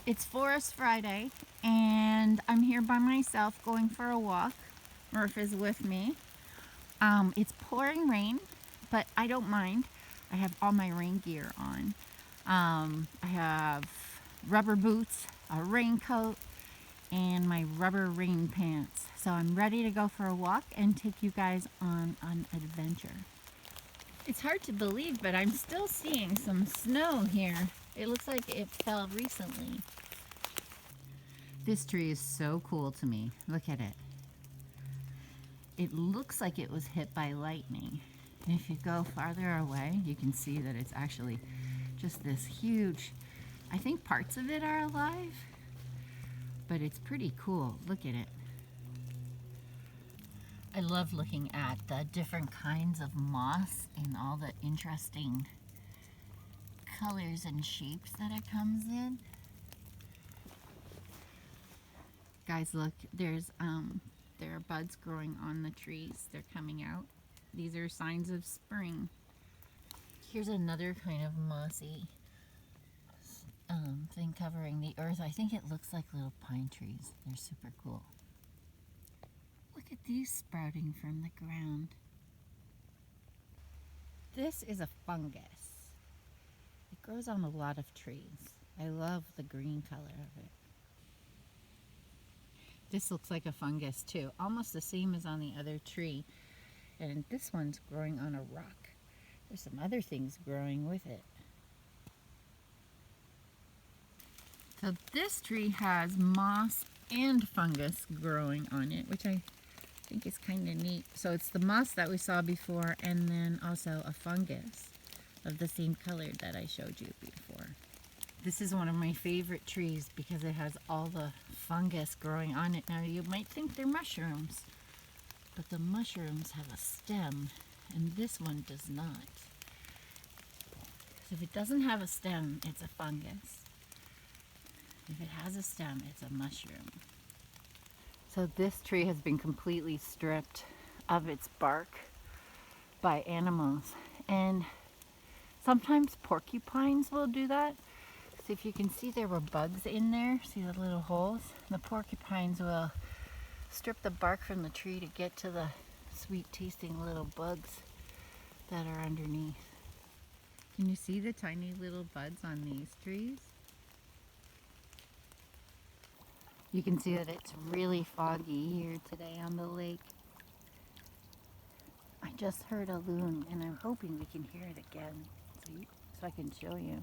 It's Forest Friday, and I'm here by myself going for a walk. Murph is with me. It's pouring rain, but I don't mind. I have all my rain gear on. I have rubber boots, a raincoat, and my rubber rain pants. So I'm ready to go for a walk and take you guys on an adventure. It's hard to believe, but I'm still seeing some snow here. It looks like it fell recently. This tree is so cool to me. Look at it. It looks like it was hit by lightning. And if you go farther away, you can see that it's actually just this huge, I think parts of it are alive, but it's pretty cool. Look at it. I love looking at the different kinds of moss and all the interesting colors and shapes that it comes in. Guys, look, there are buds growing on the trees. They're coming out. These are signs of spring. Here's another kind of mossy thing covering the earth. I think it looks like little pine trees. They're super cool. Look at these sprouting from the ground. This is a fungus. It grows on a lot of trees. I love the green color of it. This looks like a fungus too, almost the same as on the other tree. And this one's growing on a rock. There's some other things growing with it. So this tree has moss and fungus growing on it, which I think is kind of neat. So it's the moss that we saw before, and then also a fungus of the same color that I showed you before. This is one of my favorite trees because it has all the fungus growing on it. Now you might think they're mushrooms, but the mushrooms have a stem and this one does not. So if it doesn't have a stem, it's a fungus. If it has a stem, it's a mushroom. So this tree has been completely stripped of its bark by animals, and sometimes porcupines will do that. So if you can see, there were bugs in there. See the little holes? The porcupines will strip the bark from the tree to get to the sweet tasting little bugs that are underneath. Can you see the tiny little buds on these trees? You can see that it's really foggy here today on the lake. I just heard a loon and I'm hoping we can hear it again so I can show you.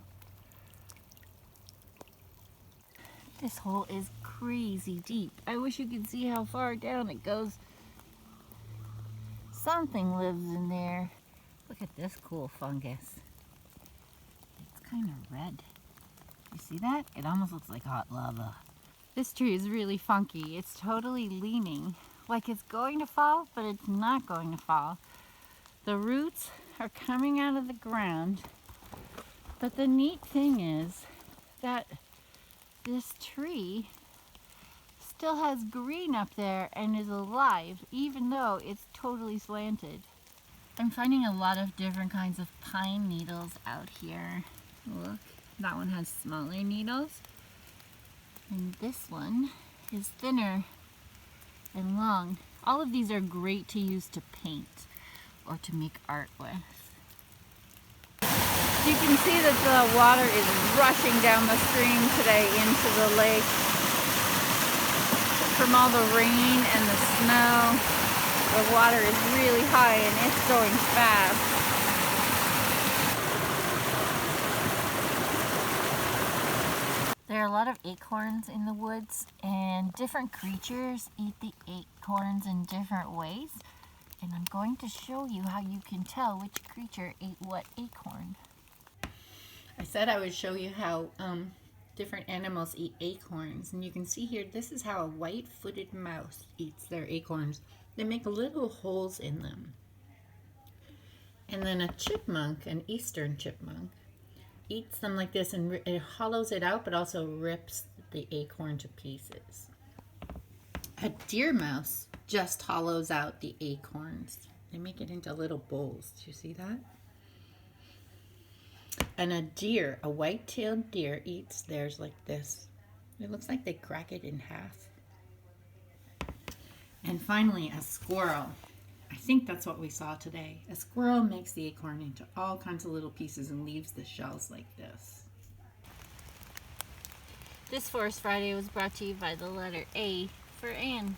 This hole is crazy deep. I wish you could see how far down it goes. Something lives in there. Look at this cool fungus. It's kind of red. You see that? It almost looks like hot lava. This tree is really funky. It's totally leaning like it's going to fall, but it's not going to fall. The roots are coming out of the ground, but the neat thing is that this tree still has green up there and is alive, even though it's totally slanted. I'm finding a lot of different kinds of pine needles out here. Look, that one has smaller needles. And this one is thinner and long. All of these are great to use to paint or to make art with. You can see that the water is rushing down the stream today into the lake. From all the rain and the snow, the water is really high and it's going fast. There are a lot of acorns in the woods, and different creatures eat the acorns in different ways. And I'm going to show you how you can tell which creature ate what acorn. I said I would show you how different animals eat acorns. And you can see here, this is how a white-footed mouse eats their acorns. They make little holes in them. And then a chipmunk, an eastern chipmunk, eats them like this, and it hollows it out, but also rips the acorn to pieces. A deer mouse just hollows out the acorns. They make it into little bowls. Do you see that? And a deer, a white-tailed deer, eats theirs like this. It looks like they crack it in half. And finally, a squirrel. I think that's what we saw today. A squirrel makes the acorn into all kinds of little pieces and leaves the shells like this. This Forest Friday was brought to you by the letter A for Anne.